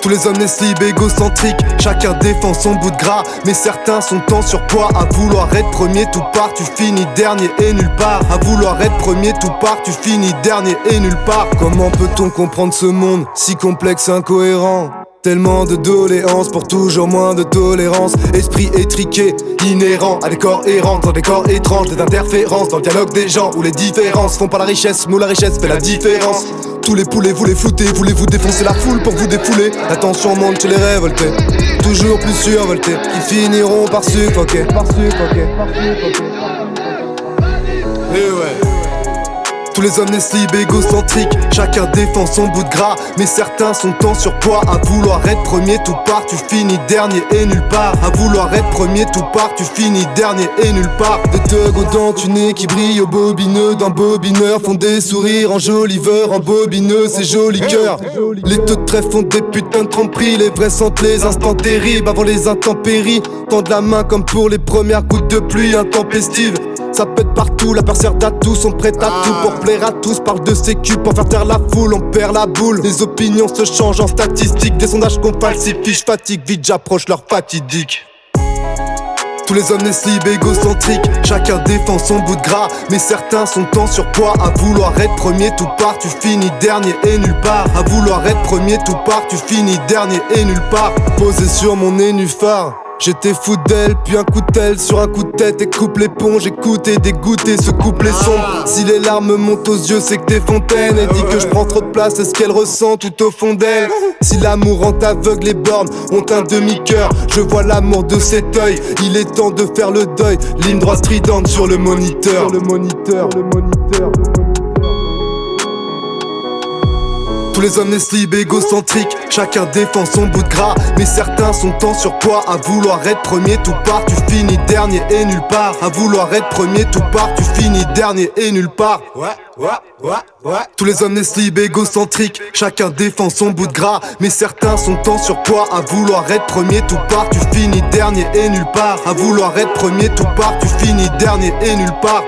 Tous les hommes naissent libres, égocentriques, chacun défend son bout de gras. Mais certains sont en surpoids, à vouloir être premier tout part, tu finis dernier et nulle part. À vouloir être premier tout part, tu finis dernier et nulle part. Comment peut-on comprendre ce monde si complexe, incohérent? Tellement de doléances pour toujours moins de tolérance. Esprit étriqué, inhérent à des corps errants, dans des corps étranges, des interférences dans le dialogue des gens où les différences font pas la richesse, mais où la richesse fait la différence. Tous les poulets vous les floutez, voulez-vous défoncer la foule pour vous défouler? La tension monte chez les révoltés, toujours plus survoltés, qui finiront par suffoquer. Et ouais. Tous les hommes naissent libres, égocentriques, chacun défend son bout de gras. Mais certains sont en surpoids, à vouloir être premier tout part, tu finis dernier et nulle part. À vouloir être premier tout part, tu finis dernier et nulle part. Des thugs aux dents tunées qui brillent au bobineux d'un bobineur, font des sourires en joliveur, en bobineux, c'est joli cœur. Les teux de trèfle font des putains de tromperies, les vrais sentent les instants terribles avant les intempéries. Tendent la main comme pour les premières gouttes de pluie intempestives. Ça pète partout, la peur sert d'atouts, sont prêts à tout pour plaire à tous. Parle de sécu pour faire taire la foule, on perd la boule. Les opinions se changent en statistiques, des sondages qu'on falsifie. J'fatigue, vite j'approche leur fatidique. Tous les hommes naissent libres, égocentriques, chacun défend son bout de gras. Mais certains sont en surpoids, à vouloir être premier tout part, tu finis dernier et nulle part. À vouloir être premier tout part, tu finis dernier et nulle part. Posé sur mon nénuphar, j'étais fou d'elle, puis un coup de tel sur un coup de tête et coupe l'éponge, écoute et dégoûté ce couplet sombre. Si les larmes montent aux yeux, c'est que t'es fontaine. Elle dit que je prends trop de place, c'est ce qu'elle ressent tout au fond d'elle. Si l'amour rend aveugle, les bornes ont un demi-cœur. Je vois l'amour de cet œil, il est temps de faire le deuil. Ligne droite stridente sur le moniteur. Tous les hommes naissent libres, égocentriques, chacun défend son bout de gras. Mais certains sont en surpoids, à vouloir être premier tout part, tu finis dernier et nulle part. À vouloir être premier tout part, tu finis dernier et nulle part. Tous les hommes naissent libres, égocentriques, chacun défend son bout de gras. Mais certains sont en surpoids, à vouloir être premier tout part, tu finis dernier et nulle part. À vouloir être premier tout part, tu finis dernier et nulle part.